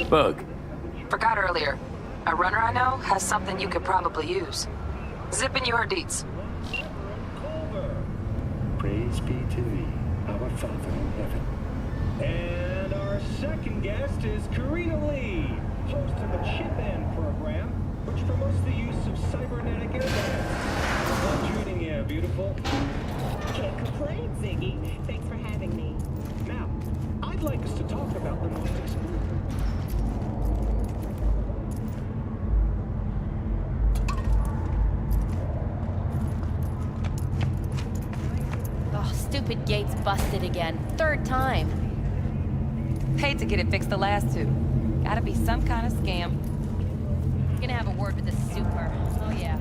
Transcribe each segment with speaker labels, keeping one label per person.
Speaker 1: Bug.
Speaker 2: Forgot earlier. A runner I know has something you could probably use. Zip in your deets.
Speaker 3: Praise be to thee, our Father in heaven.
Speaker 4: And our second guest is Karina Lee, host of the Chip In program, which promotes the use of cybernetic airbags. I'm treating you, beautiful.
Speaker 5: Can't complain, Ziggy. Thanks for having me.
Speaker 4: Now, I'd like us to talk about the most exclusive.
Speaker 6: Oh, stupid gate's busted again. Third time.
Speaker 7: Paid to get it fixed the last two. Gotta be some kind of scam.
Speaker 6: Gonna have a word with the super. Oh yeah.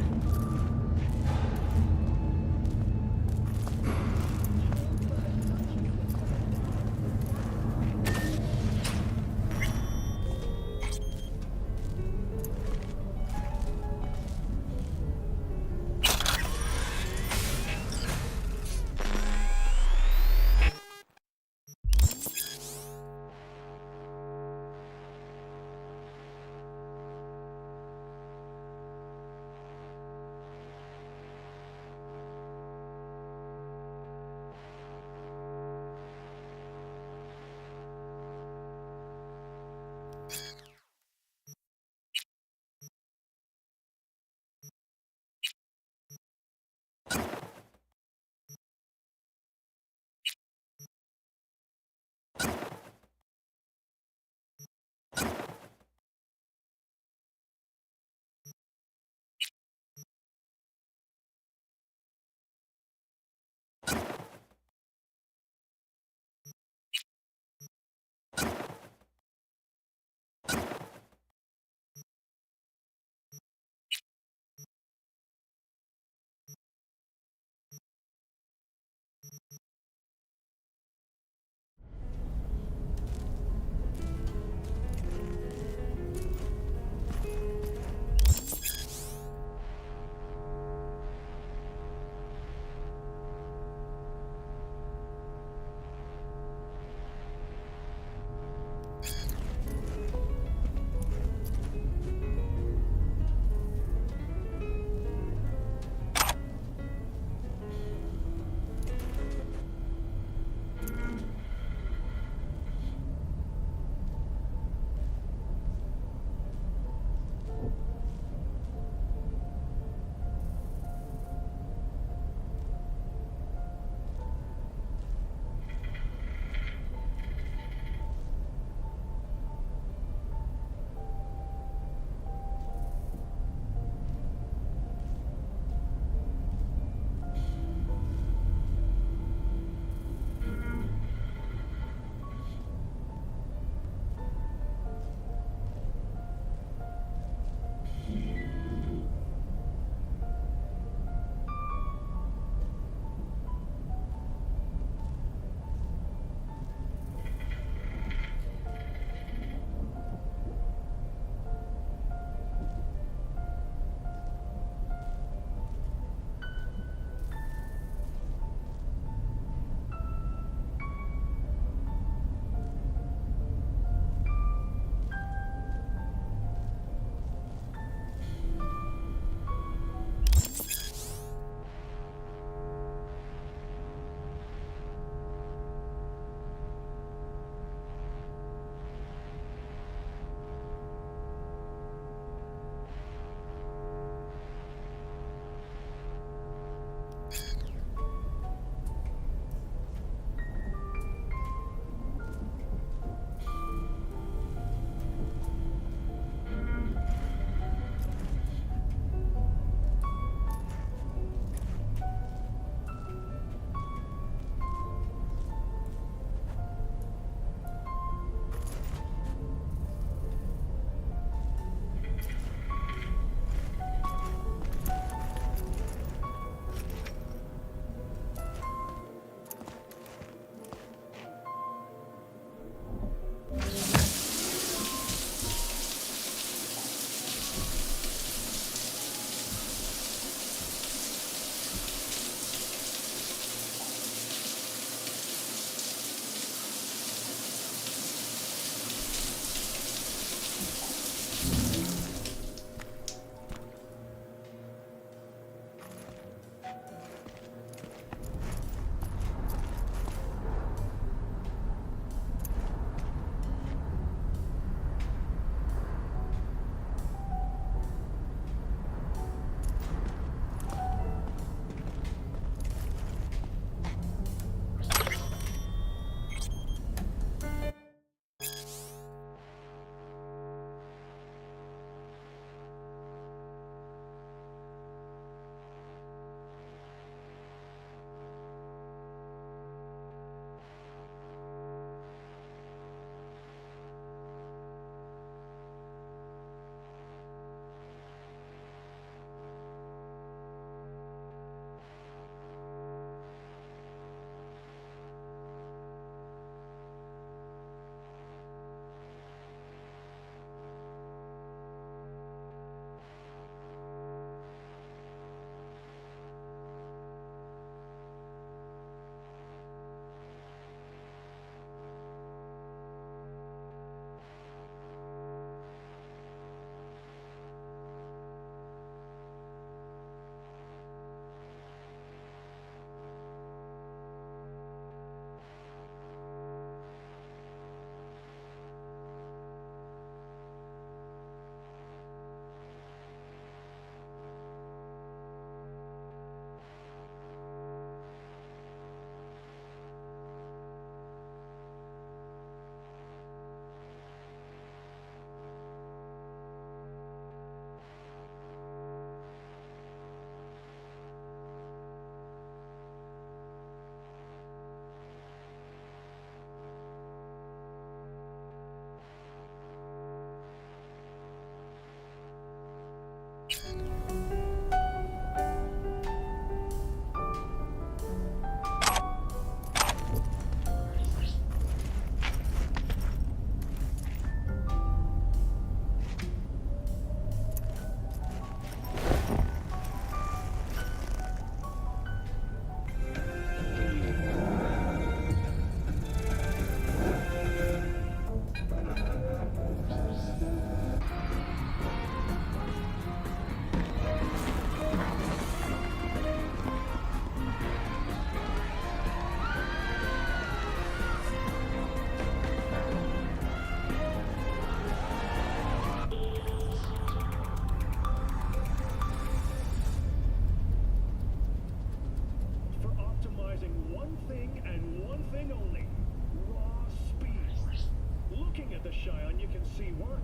Speaker 4: Cheyenne, you can see one.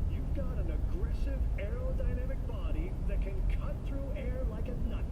Speaker 4: You've got an aggressive aerodynamic body that can cut through air like a nut.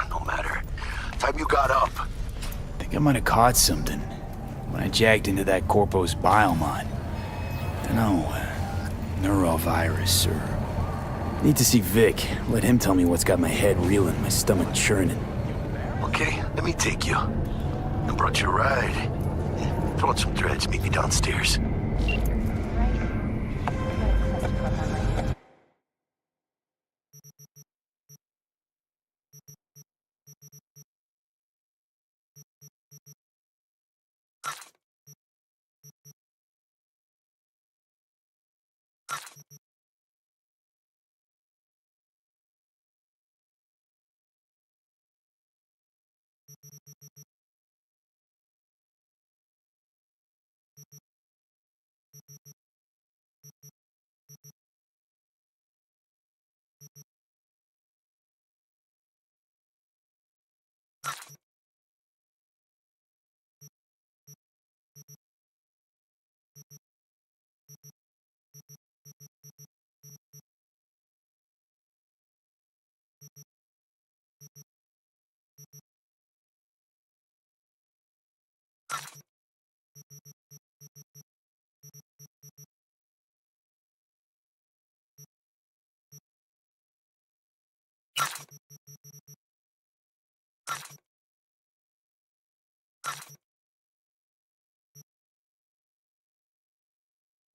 Speaker 1: No matter. Time you got up.
Speaker 8: Think I might have caught something when I jacked into that Corpo's biomon. Dunno, neurovirus or... Need to see Vic. Let him tell me what's got my head reeling, my stomach churning.
Speaker 1: Okay, let me take you. I brought you a ride. Throw on some threads, meet me downstairs.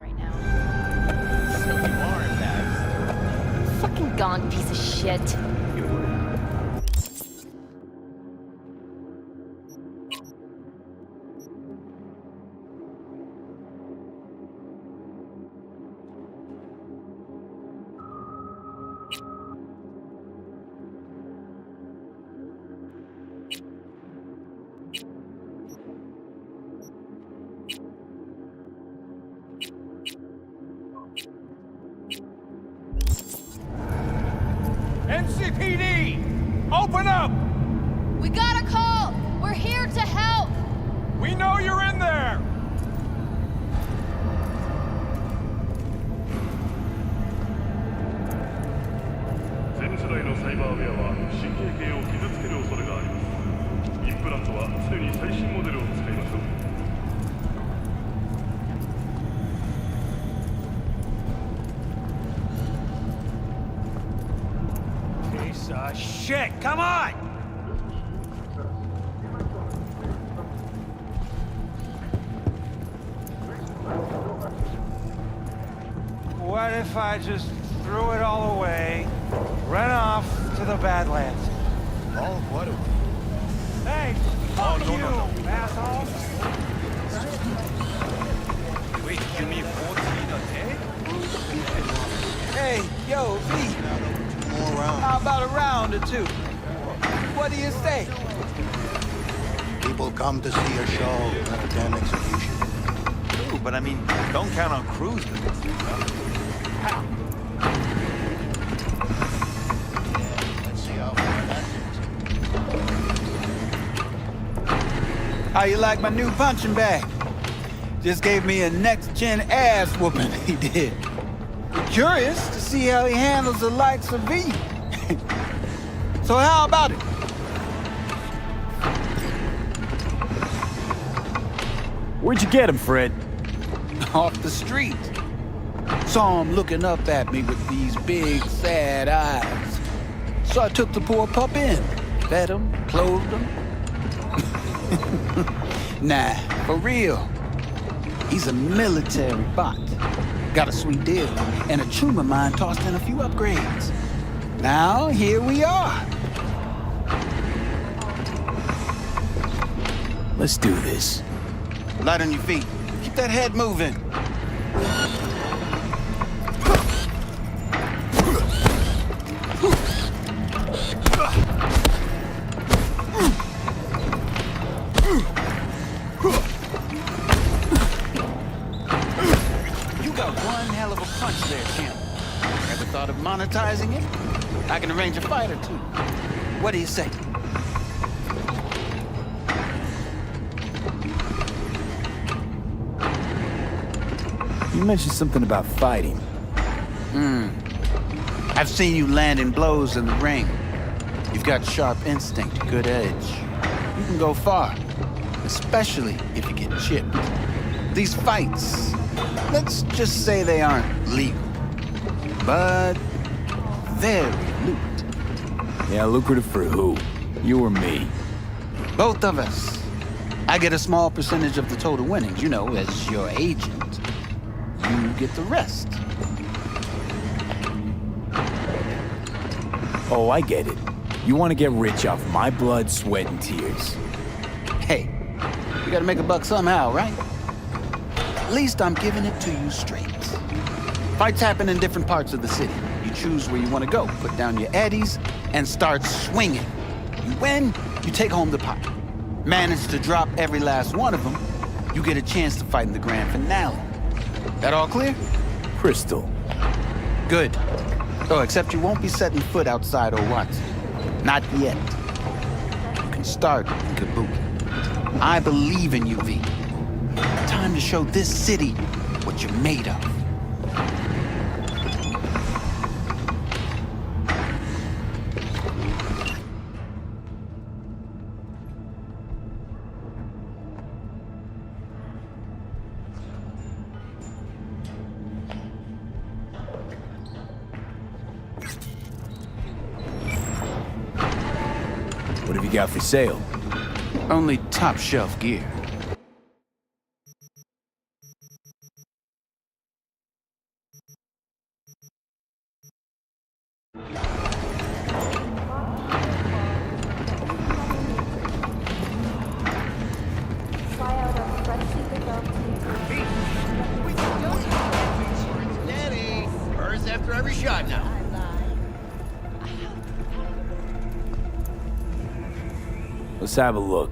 Speaker 6: Right now. Fucking gone piece of shit.
Speaker 9: NCPD! Open up!
Speaker 6: We got a call! We're here to help!
Speaker 9: We know you're in there! Piece of shit! Come on! What if I just threw it all away, ran off to the Badlands?
Speaker 10: Oh, what?
Speaker 9: Hey, fuck you, asshole!
Speaker 10: Wait, you mean 14 a day?
Speaker 9: Hey, yo, V,
Speaker 10: More rounds.
Speaker 9: how about a round or two? What do you say?
Speaker 10: People come to see a show, not a damn execution.
Speaker 11: True, but I mean, don't count on crews to this thing, huh?
Speaker 10: Let's see how far that is.
Speaker 9: How you like my new punching bag? Just gave me a next-gen ass whooping, he did. Curious to see how he handles the likes of V. So how about it?
Speaker 8: Where'd you get him, Fred?
Speaker 9: Off the street. Saw him looking up at me with these big, sad eyes. So I took the poor pup in. Fed him, clothed him. Nah, for real. He's a military bot. Got a sweet deal, and a tumor mine tossed in a few upgrades. Now, here we are.
Speaker 8: Let's do this.
Speaker 9: Light on your feet. Keep that head moving. You got one hell of a punch there, champ. Ever thought of monetizing it? I can arrange a fight or two. What do you say?
Speaker 8: You mentioned something about fighting.
Speaker 9: I've seen you landing blows in the ring. You've got sharp instinct, good edge. You can go far, especially if you get chipped. These fights, let's just say they aren't legal, but very lucrative.
Speaker 8: Yeah, lucrative for who? You or me?
Speaker 9: Both of us. I get a small percentage of the total winnings, you know, as your agent. You get the rest.
Speaker 8: Oh, I get it. You want to get rich off my blood, sweat, and tears.
Speaker 9: Hey, you gotta make a buck somehow, right? At least I'm giving it to you straight. Fights happen in different parts of the city. You choose where you want to go, put down your eddies, and start swinging. You win, you take home the pot. Manage to drop every last one of them, you get a chance to fight in the grand finale. That all clear?
Speaker 8: Crystal.
Speaker 9: Good. Oh, except you won't be setting foot outside Owatsu. Not yet. You can start in Kabuki. I believe in you, V. Time to show this city what you're made of.
Speaker 8: What have you got for sale?
Speaker 9: Only top shelf gear.
Speaker 12: Steady! Burst after every shot now.
Speaker 8: Let's have a look.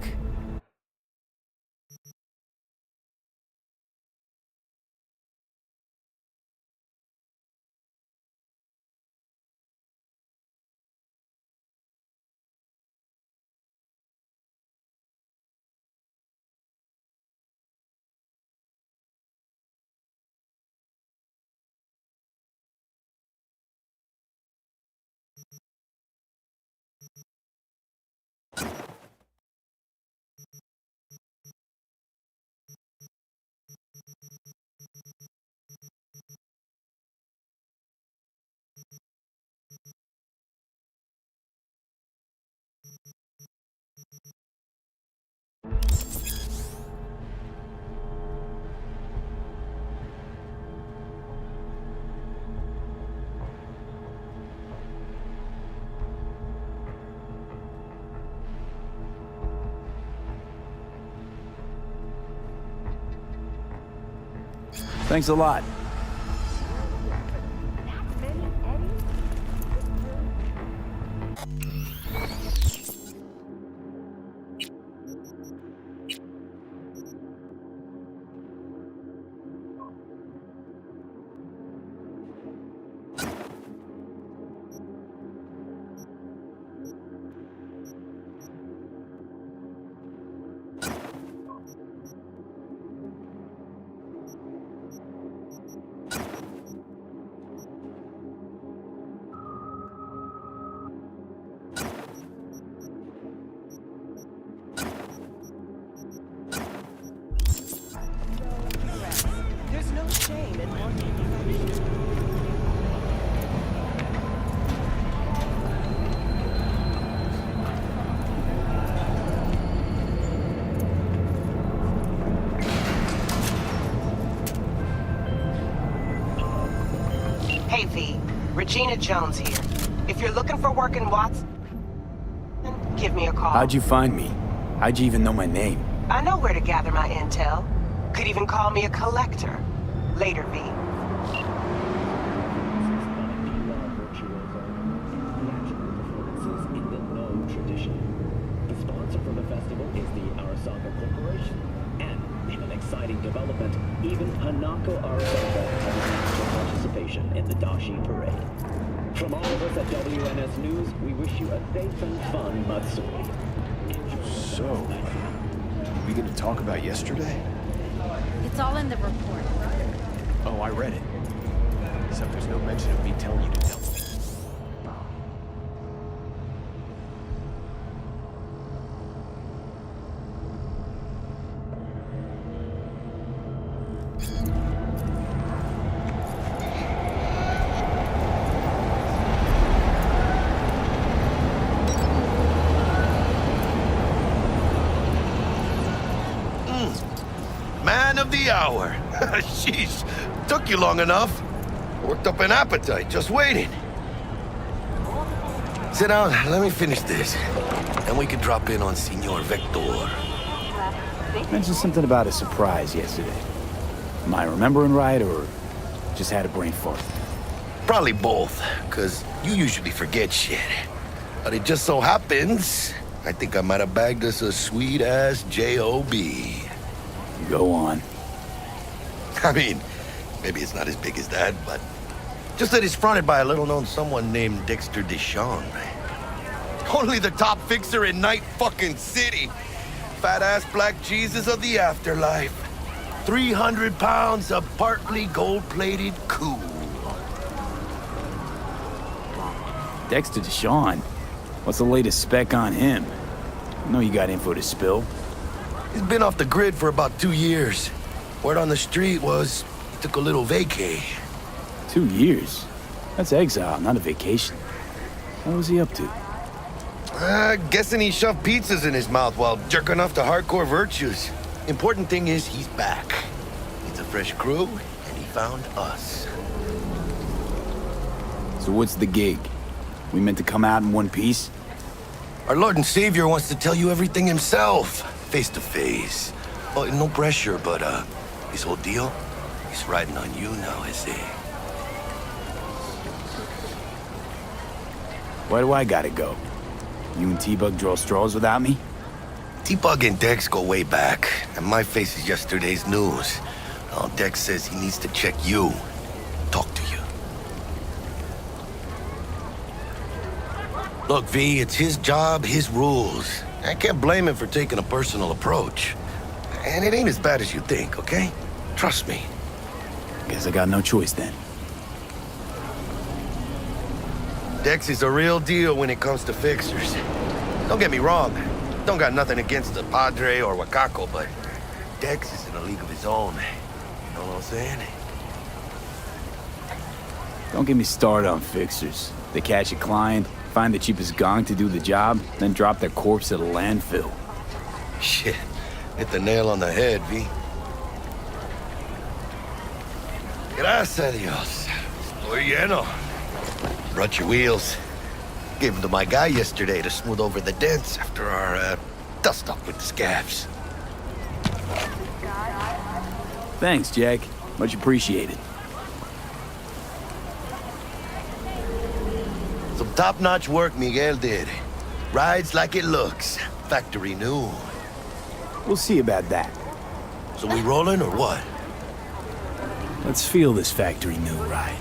Speaker 8: Thanks a lot.
Speaker 5: There's no shame in wanting.
Speaker 13: Hey V, Regina Jones here. If you're looking for work in Watson, give me a call.
Speaker 8: How'd you find me? How'd you even know my name?
Speaker 13: I know where to gather my intel. Could even call me a collector. Later, V.
Speaker 4: The sponsor for the festival is the Arasaka Corporation. And in an exciting development, even Hanako Arasaka has announced her participation in the Dashi Parade. From all of us at WNS News, we wish you a safe and fun Matsuri.
Speaker 14: So, we get to talk about yesterday?
Speaker 6: It's all in the report.
Speaker 14: Oh, I read it. Except there's no mention of me telling you to tell me.
Speaker 1: of the hour. Sheesh, took you long enough. Worked up an appetite, just waiting. Sit down, let me finish this. And we can drop in on Senor Vector.
Speaker 8: Mentioned something about a surprise yesterday. Am I remembering right, or just had a brain fart?
Speaker 1: Probably both, because you usually forget shit. But it just so happens, I think I might have bagged us a sweet-ass J.O.B.
Speaker 8: Go on.
Speaker 1: I mean, maybe it's not as big as that, but just that it's fronted by a little-known someone named Dexter Deshawn. Only the top fixer in Night fucking City. Fat-ass black Jesus of the afterlife. 300 pounds of partly gold-plated cool.
Speaker 8: Dexter Deshawn? What's the latest spec on him? I know you got info to spill.
Speaker 1: He's been off the grid for about 2 years. Word on the street was he took a little vacay.
Speaker 8: 2 years? That's exile, not a vacation. What was he up to?
Speaker 1: Guessing he shoved pizzas in his mouth while jerking off to hardcore virtues. Important thing is he's back. It's a fresh crew, and he found us.
Speaker 8: So what's the gig? We meant to come out in one piece?
Speaker 1: Our Lord and Savior wants to tell you everything himself, face to face. Oh, no pressure, but his whole deal, he's riding on you now, is he?
Speaker 8: Why do I gotta go? You and T-Bug draw straws without me?
Speaker 1: T-Bug and Dex go way back, and my face is yesterday's news. Oh, Dex says he needs to check you, talk to you. Look, V, it's his job, his rules. I can't blame him for taking a personal approach. And it ain't as bad as you think, okay? Trust me.
Speaker 8: Guess I got no choice then.
Speaker 1: Dex is a real deal when it comes to fixers. Don't get me wrong. Don't got nothing against the Padre or Wakako, but Dex is in a league of his own. You know what I'm saying?
Speaker 8: Don't get me started on fixers. They catch a client, find the cheapest gong to do the job, then drop their corpse at a landfill.
Speaker 1: Shit. Hit the nail on the head, V. Gracias a Dios. Estoy lleno. Brought your wheels. Gave them to my guy yesterday to smooth over the dents after our dust-up with the scabs.
Speaker 8: Thanks, Jack. Much appreciated.
Speaker 1: Some top-notch work Miguel did. Rides like it looks. Factory new.
Speaker 8: We'll see about that.
Speaker 1: So we rolling or what?
Speaker 8: Let's feel this factory new ride.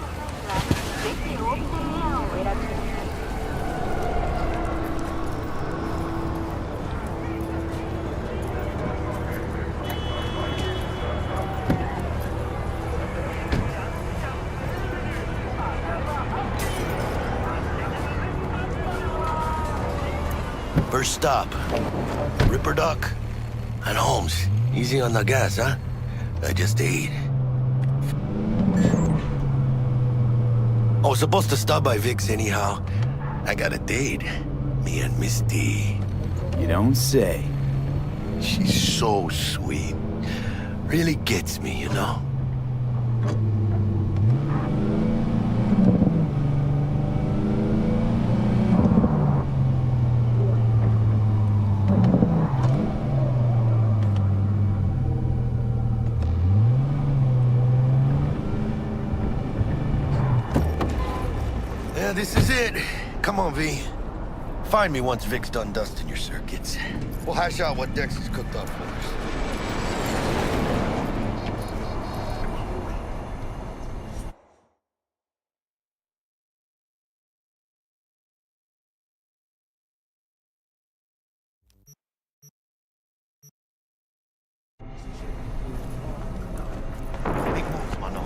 Speaker 1: First stop, Ripper Duck and Holmes. Easy on the gas, huh? I just ate. I was supposed to stop by Vic's anyhow. I got a date. Me and Miss D.
Speaker 8: You don't say.
Speaker 1: She's so sweet. Really gets me, you know? This is it. Come on, V. Find me once Vic's done dusting your circuits. We'll hash out what Dex has cooked up for us. Big moves, mano.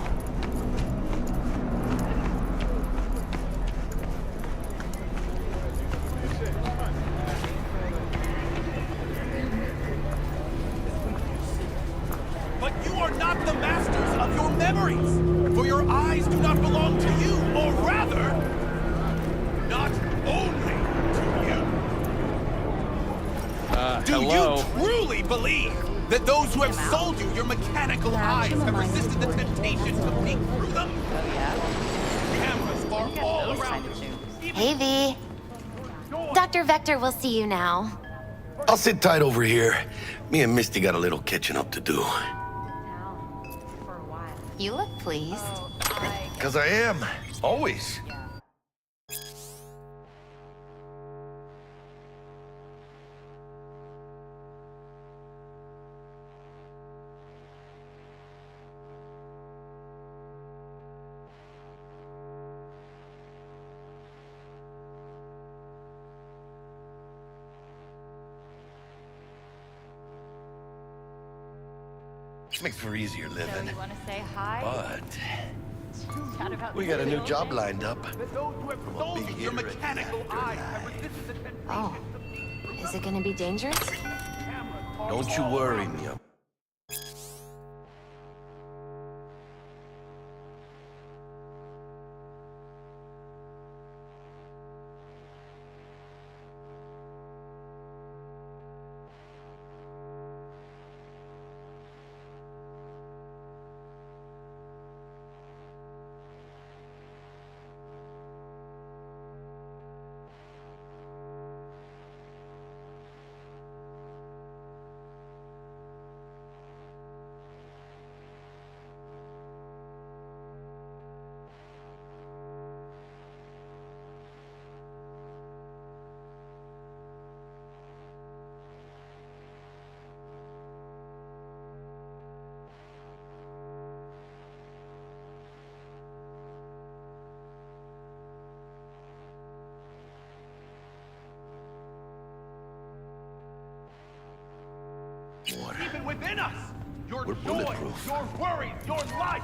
Speaker 15: But you are not the masters of your memories, for your eyes do not belong to you, or rather, not only to you. Do
Speaker 16: hello?
Speaker 15: you truly believe That those who have sold you your mechanical eyes have resisted the temptation to peek through them?
Speaker 7: Oh, yeah?
Speaker 15: Cameras are all around us.
Speaker 16: Hey, V. Dr. Vector will see you now.
Speaker 1: I'll sit tight over here. Me and Misty got a little catching up to do.
Speaker 16: You look pleased.
Speaker 1: 'Cause I am. Always. Makes for easier living.
Speaker 6: So you want to say hi?
Speaker 1: But we got a new job lined up.
Speaker 15: That those who have sold you your mechanical eyes have resisted the temptation.
Speaker 16: Oh. Is it gonna be dangerous?
Speaker 1: Don't you worry, Mia.
Speaker 15: Even within us, your
Speaker 1: We're
Speaker 15: joy,
Speaker 1: bulletproof.
Speaker 15: your worries, your life.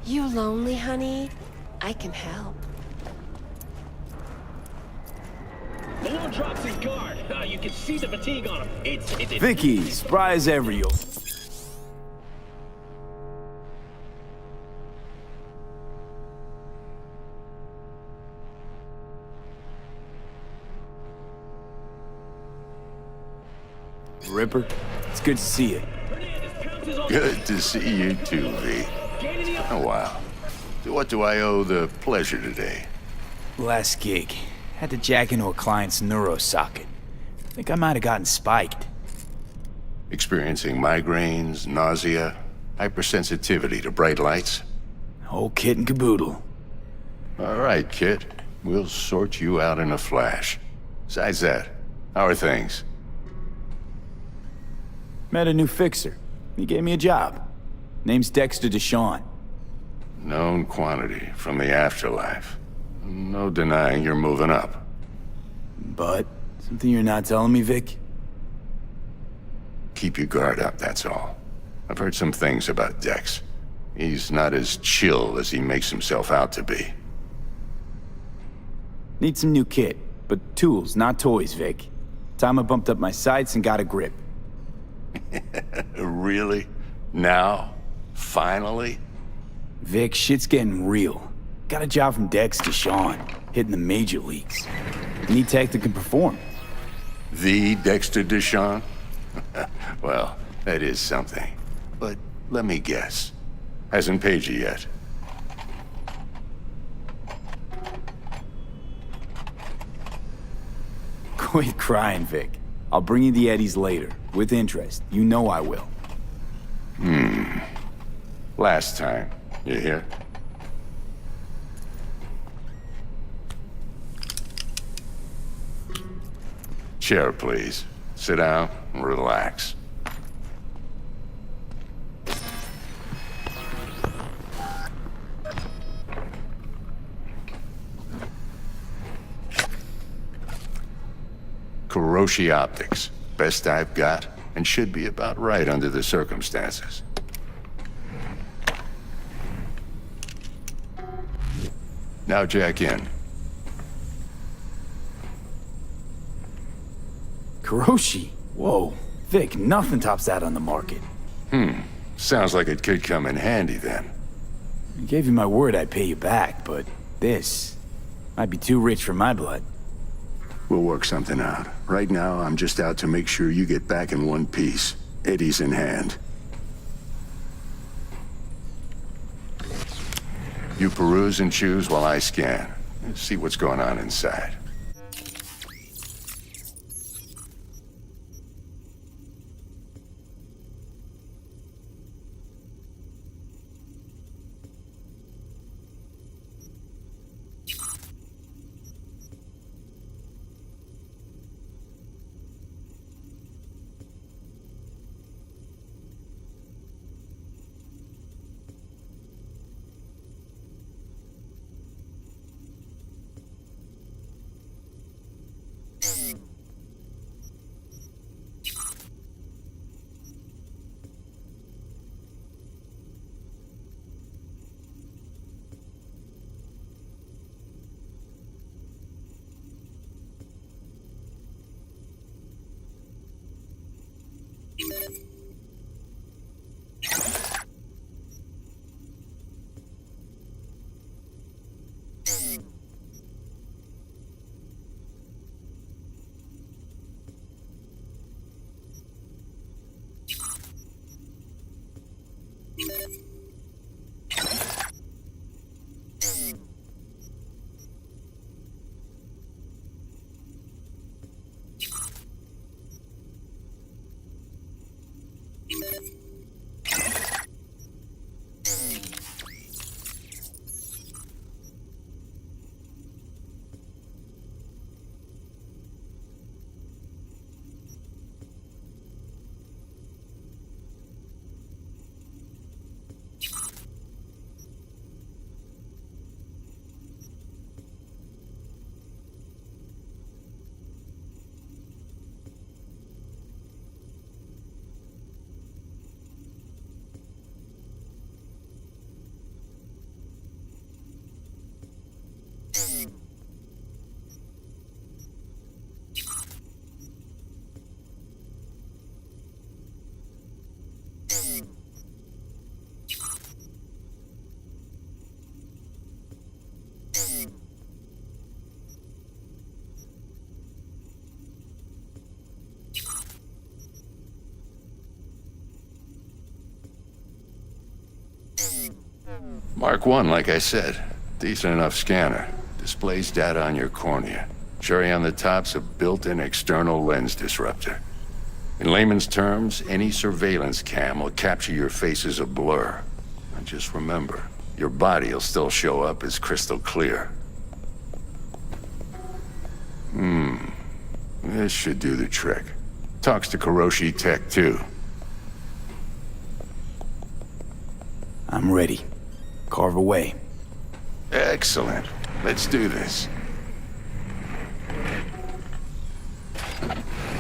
Speaker 5: You lonely, honey? I can help.
Speaker 4: Malone drops his guard. You can see the fatigue on him. It's
Speaker 8: Vicky, spry as ever, yo. Ripper, it's good to see you.
Speaker 17: Good to see you too, V. Oh, wow. So what do I owe the pleasure today?
Speaker 8: Last gig. Had to jack into a client's neuro socket. Think I might have gotten spiked.
Speaker 17: Experiencing migraines, nausea, hypersensitivity to bright lights?
Speaker 8: Whole kit and caboodle.
Speaker 17: All right, kid. We'll sort you out in a flash. Besides that, how are things?
Speaker 8: Met a new fixer. He gave me a job. Name's Dexter Deshawn.
Speaker 17: Known quantity from the afterlife. No denying you're moving up.
Speaker 8: But, something you're not telling me, Vic?
Speaker 17: Keep your guard up, that's all. I've heard some things about Dex. He's not as chill as he makes himself out to be.
Speaker 8: Need some new kit, but tools, not toys, Vic. Time I bumped up my sights and got a grip.
Speaker 17: Really? Now? Finally?
Speaker 8: Vic, shit's getting real. Got a job from Dex Deshawn, hitting the major leagues. Need tech that can perform.
Speaker 17: The Dexter Deshawn? Well, that is something. But let me guess. Hasn't paid you yet.
Speaker 8: Quit crying, Vic. I'll bring you the Eddies later, with interest. You know I will.
Speaker 17: Last time. You hear? Chair, please. Sit down and relax. Kuroshi Optics. Best I've got, and should be about right under the circumstances. Now jack in.
Speaker 8: Kuroshi? Whoa. Vic, nothing tops that on the market.
Speaker 17: Sounds like it could come in handy then.
Speaker 8: I gave you my word I'd pay you back, but this might be too rich for my blood.
Speaker 17: We'll work something out. Right now, I'm just out to make sure you get back in one piece. Eddie's in hand. You peruse and choose while I scan. See what's going on inside. Mark 1, like I said. Decent enough scanner. Displays data on your cornea. Cherry on the top's a built-in external lens disruptor. In layman's terms, any surveillance cam will capture your face as a blur. And just remember, your body will still show up as crystal clear. This should do the trick. Talks to Kuroshi Tech, too.
Speaker 8: I'm ready. Carve away.
Speaker 17: Excellent. Let's do this.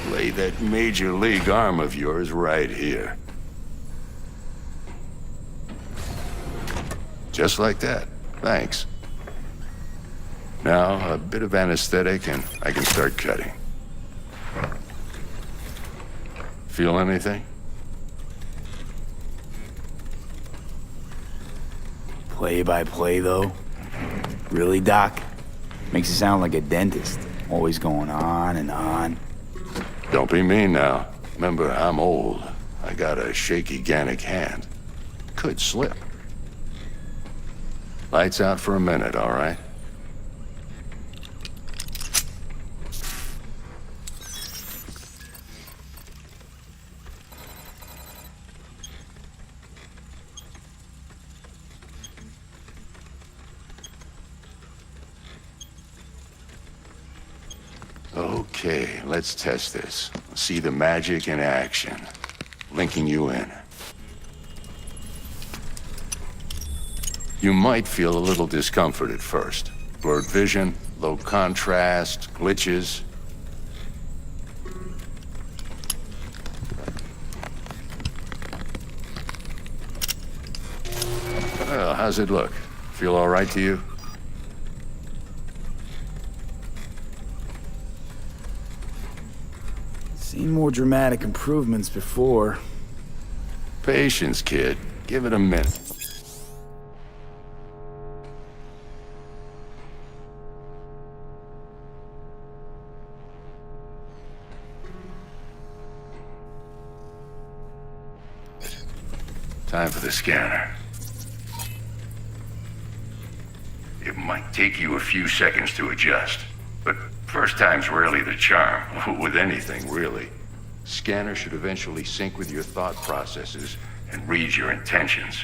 Speaker 17: Lay that major league arm of yours right here. Just like that. Thanks. Now, a bit of anesthetic and I can start cutting. Feel anything?
Speaker 8: Play by play, though? Really, Doc? Makes you sound like a dentist. Always going on and on.
Speaker 17: Don't be mean now. Remember, I'm old. I got a shaky Gannic hand. Could slip. Lights out for a minute, all right? Okay, let's test this. See the magic in action. Linking you in. You might feel a little discomfort at first. Blurred vision, low contrast, glitches. Well, how's it look? Feel all right to you?
Speaker 8: Seen more dramatic improvements before.
Speaker 17: Patience, kid. Give it a minute. Time for the scanner. It might take you a few seconds to adjust, but first time's rarely the charm, with anything, really. Scanner should eventually sync with your thought processes and read your intentions.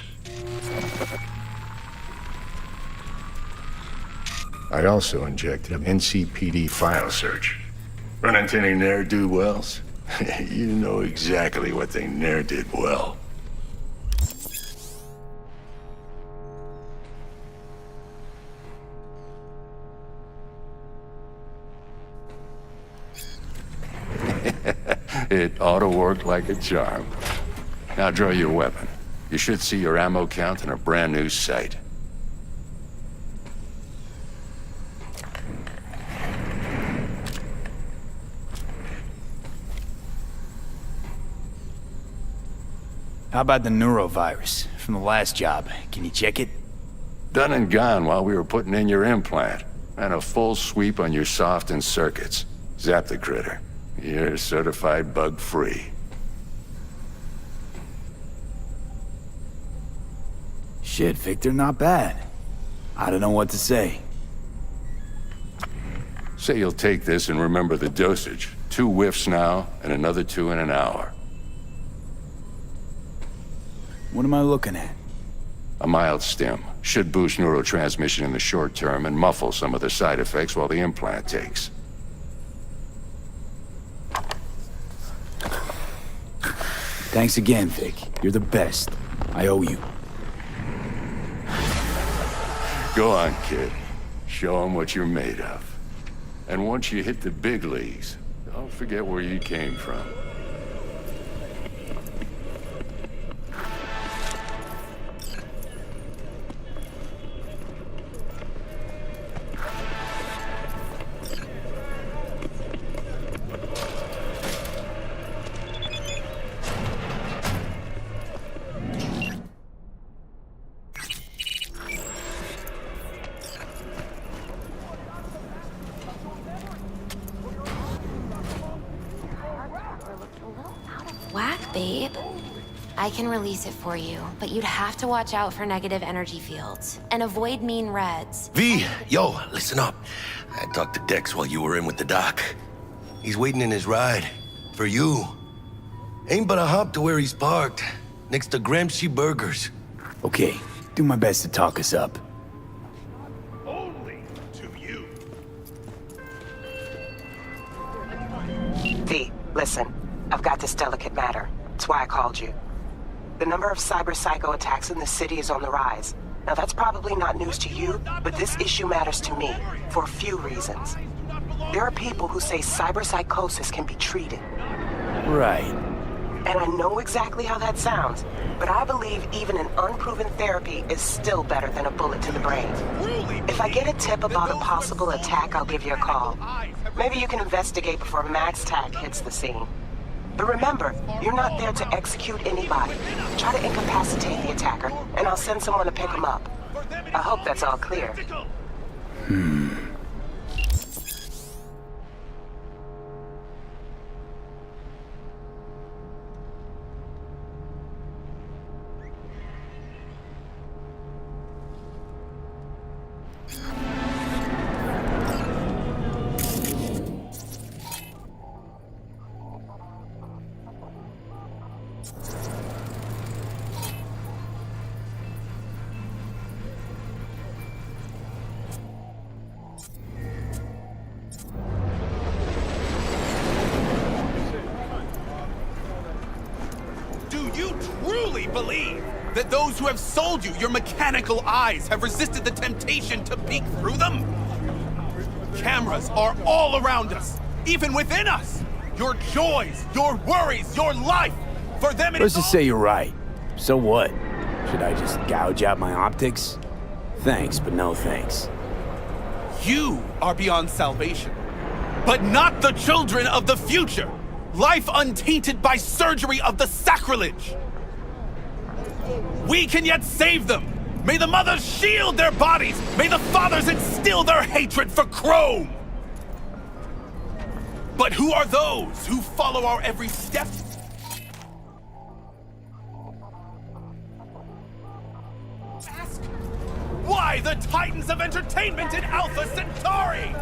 Speaker 17: I also injected an NCPD file search. Run into any ne'er-do-wells? You know exactly what they ne'er did well. It ought to work like a charm. Now draw your weapon. You should see your ammo count in a brand new sight.
Speaker 8: How about the neurovirus from the last job? Can you check it?
Speaker 17: Done and gone while we were putting in your implant. And a full sweep on your soft and circuits. Zap the critter. You're certified bug-free.
Speaker 8: Shit, Victor, not bad. I don't know what to say.
Speaker 17: Say you'll take this and remember the dosage. 2 whiffs now, and another 2 in an hour.
Speaker 8: What am I looking at?
Speaker 17: A mild stim. Should boost neurotransmission in the short term and muffle some of the side effects while the implant takes.
Speaker 8: Thanks again, Vic. You're the best. I owe you.
Speaker 17: Go on, kid. Show them what you're made of. And once you hit the big leagues, don't forget where you came from.
Speaker 16: Whack, babe. I can release it for you, but you'd have to watch out for negative energy fields and avoid mean reds.
Speaker 1: V, yo, listen up. I talked to Dex while you were in with the doc. He's waiting in his ride. For you. Ain't but a hop to where he's parked. Next to Gramsci Burgers.
Speaker 8: Okay, do my best to talk us up.
Speaker 15: Only to you.
Speaker 13: V, listen. I've got this delicate matter. That's why I called you. The number of cyberpsycho attacks in the city is on the rise. Now that's probably not news to you, but this issue matters to me for a few reasons. There are people who say cyberpsychosis can be treated.
Speaker 8: Right.
Speaker 13: And I know exactly how that sounds, but I believe even an unproven therapy is still better than a bullet to the brain. If I get a tip about a possible attack, I'll give you a call. Maybe you can investigate before Max Tac hits the scene. But remember, you're not there to execute anybody. Try to incapacitate the attacker, and I'll send someone to pick him up. I hope that's all clear.
Speaker 15: Believe that those who have sold you your mechanical eyes have resisted the temptation to peek through them? Cameras are all around us, even within us. Your joys, your worries, your life. For them it
Speaker 8: Let's
Speaker 15: is
Speaker 8: just say you're right. So what? Should I just gouge out my optics? Thanks, but no thanks.
Speaker 15: You are beyond salvation, but not the children of the future. Life untainted by surgery of the sacrilege. We can yet save them. May the mothers shield their bodies. May the fathers instill their hatred for Chrome. But who are those who follow our every step? Ask why the Titans of Entertainment in Alpha Centauri?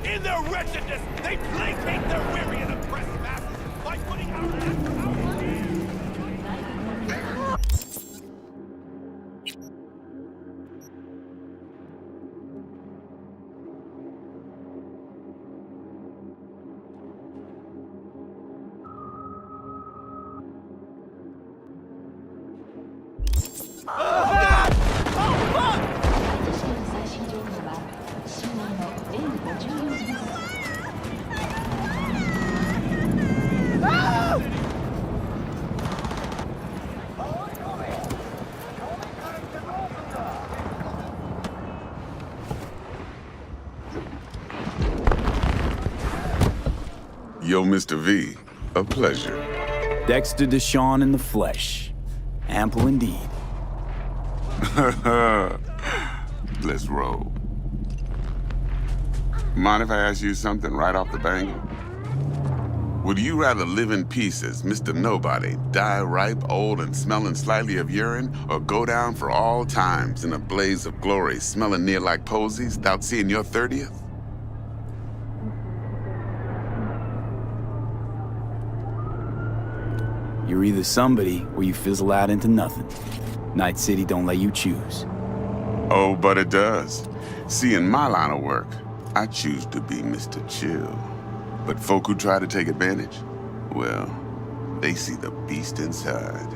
Speaker 15: In their wretchedness, they placate their weary and oppressed masses by putting our after our
Speaker 18: Yo, Mr. V, a pleasure.
Speaker 8: Dexter Deshawn in the flesh. Ample indeed.
Speaker 18: Let's roll. Mind if I ask you something right off the bang? Would you rather live in peace as Mr. Nobody, die ripe, old, and smelling slightly of urine, or go down for all times in a blaze of glory, smelling near like posies, without seeing your 30th?
Speaker 8: You're either somebody or you fizzle out into nothing. Night City don't let you choose.
Speaker 18: Oh, but it does. See, in my line of work, I choose to be Mr. Chill. But folk who try to take advantage, well, they see the beast inside.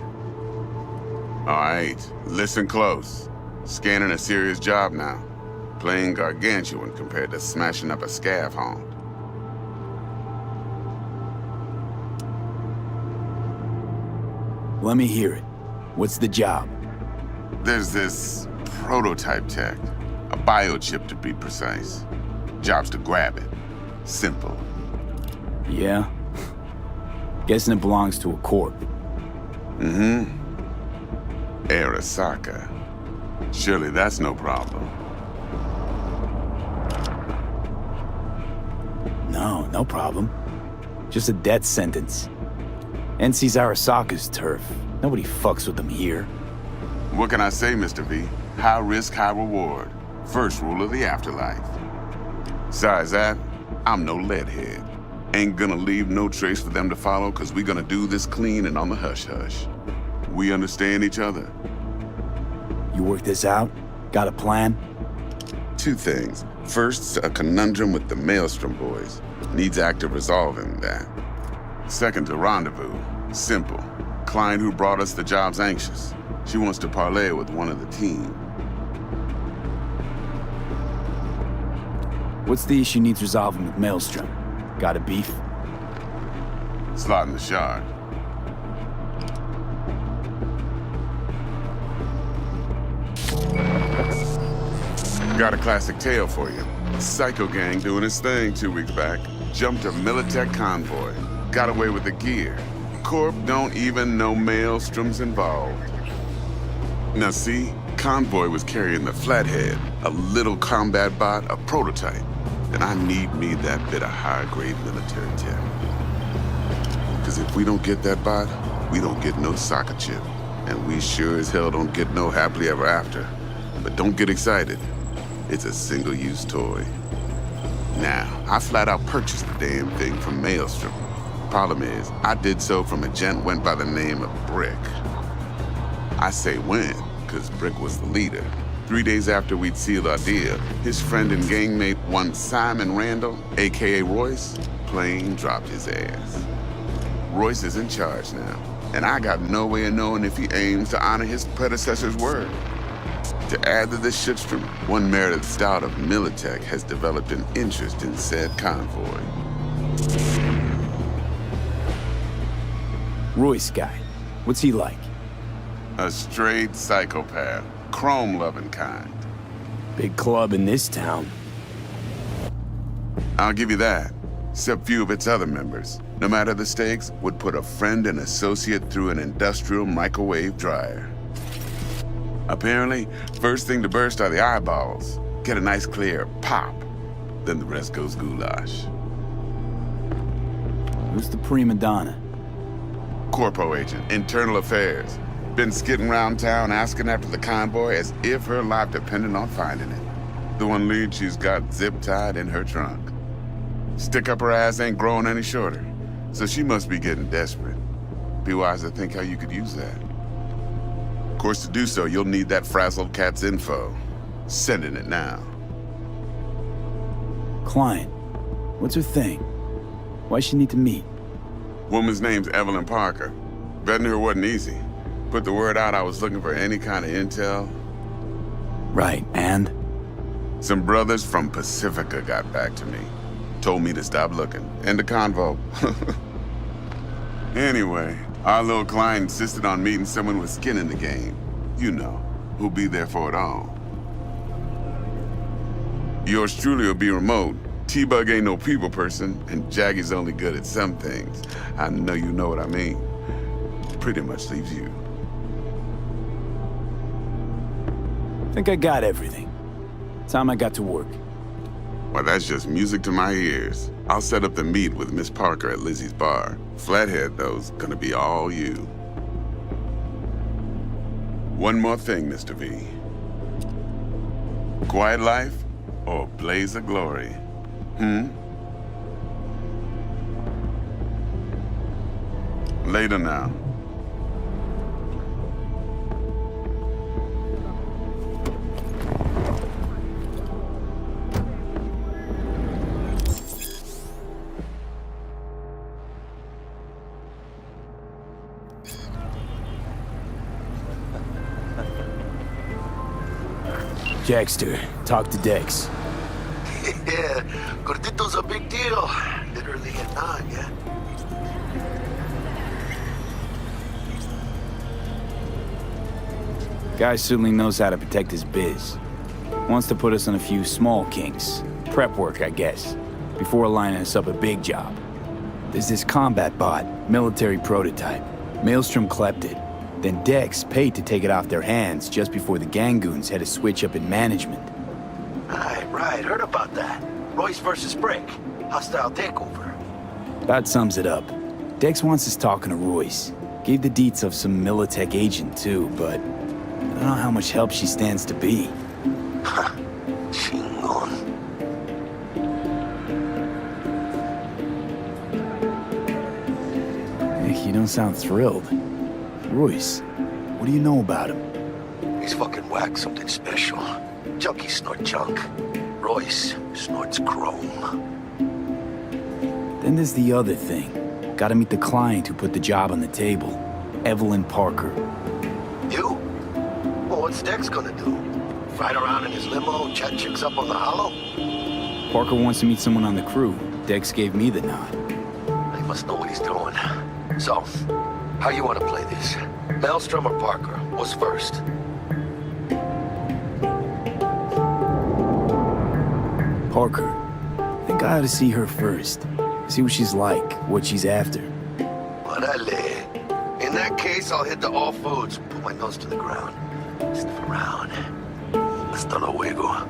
Speaker 18: All right, listen close. Scanning a serious job now. Playing gargantuan compared to smashing up a scav haunt.
Speaker 8: Let me hear it. What's the job?
Speaker 18: There's this prototype tech. A biochip to be precise. Job's to grab it. Simple.
Speaker 8: Yeah? Guessing it belongs to a corp.
Speaker 18: Mm-hmm. Arasaka. Surely that's no problem.
Speaker 8: No problem. Just a death sentence. NC's Arasaka's turf. Nobody fucks with them here.
Speaker 18: What can I say, Mr. V? High risk, high reward. First rule of the afterlife. Besides that, I'm no leadhead. Ain't gonna leave no trace for them to follow, cause we gonna do this clean and on the hush-hush. We understand each other.
Speaker 8: You work this out? Got a plan?
Speaker 18: Two things. First, a conundrum with the Maelstrom boys. Needs active resolving that. Second, a rendezvous. Simple. Client who brought us the job's anxious. She wants to parlay with one of the team.
Speaker 8: What's the issue needs resolving with Maelstrom? Got a beef?
Speaker 18: Slotting the shard. Got a classic tale for you. Psycho gang doing his thing 2 weeks back. Jumped a Militech convoy. Got away with the gear. Corp don't even know Maelstrom's involved. Now see, convoy was carrying the Flathead, a little combat bot, a prototype. And I need me that bit of high-grade military tech. Because if we don't get that bot, we don't get no soccer chip. And we sure as hell don't get no happily ever after. But don't get excited. It's a single-use toy. Now, I flat out purchased the damn thing from Maelstrom. Problem is, I did so from a gent went by the name of Brick. I say when, because Brick was the leader. 3 days after we'd sealed our deal, his friend and gangmate, one Simon Randall, aka Royce, plain dropped his ass. Royce is in charge now, and I got no way of knowing if he aims to honor his predecessor's word. To add to this shitstorm, one Meredith Stout of Militech has developed an interest in said convoy.
Speaker 8: Royce guy. What's he like?
Speaker 18: A straight psychopath. Chrome-loving kind.
Speaker 8: Big club in this town.
Speaker 18: I'll give you that. except few of its other members, no matter the stakes, would put a friend and associate through an industrial microwave dryer. Apparently, first thing to burst are the eyeballs. Get a nice clear pop, then the rest goes goulash.
Speaker 8: Who's the prima donna?
Speaker 18: Corpo agent, internal affairs. Been skidding around town asking after the convoy as if her life depended on finding it. The one lead she's got zip-tied in her trunk. Stick up her ass ain't growing any shorter, so she must be getting desperate. Be wise to think how you could use that. Of course, to do so, you'll need that frazzled cat's info. Sending it now.
Speaker 8: Client. What's her thing? Why she need to meet?
Speaker 18: Woman's name's Evelyn Parker. Vetting her wasn't easy. Put the word out I was looking for any kind of intel.
Speaker 8: Right, and?
Speaker 18: Some brothers from Pacifica got back to me. Told me to stop looking. End of convo. Anyway, our little client insisted on meeting someone with skin in the game. You know, who'll be there for it all. Yours truly will be remote. T-Bug ain't no people person, and Jaggy's only good at some things. I know you know what I mean. Pretty much leaves you.
Speaker 8: Think I got everything. Time I got to work.
Speaker 18: Well, that's just music to my ears. I'll set up the meet with Miss Parker at Lizzie's bar. Flathead, though's gonna be all you. One more thing, Mr. V. Quiet life or blaze of glory? Later now.
Speaker 8: Jackster, talk to Dex.
Speaker 1: Yeah, Gordito's a big deal. Literally at 9, yeah?
Speaker 8: Guy certainly knows how to protect his biz. Wants to put us on a few small kinks. Prep work, I guess. Before lining us up a big job. There's this combat bot, military prototype. Maelstrom clept it. Then Dex paid to take it off their hands just before the Gangoons had a switch up in management.
Speaker 1: Right, heard about that. Royce versus Brick. Hostile takeover.
Speaker 8: That sums it up. Dex wants us talking to Royce. Gave the deets of some Militech agent too, but I don't know how much help she stands to be.
Speaker 1: Chingon.
Speaker 8: Nick, you don't sound thrilled. Royce, what do you know about him?
Speaker 1: He's fucking whack, something special. Junkies snort junk. Royce snorts chrome.
Speaker 8: Then there's the other thing. Gotta meet the client who put the job on the table. Evelyn Parker.
Speaker 1: You? Well, what's Dex gonna do? Ride around in his limo, chat chicks up on the hollow?
Speaker 8: Parker wants to meet someone on the crew. Dex gave me the nod.
Speaker 1: He must know what he's doing. So, how you want to play this? Maelstrom or Parker? What's first?
Speaker 8: Parker. I think I ought to see her first. See what she's like, what she's after.
Speaker 1: Orale. In that case, I'll hit the all foods, put my nose to the ground. Sniff around. Hasta luego.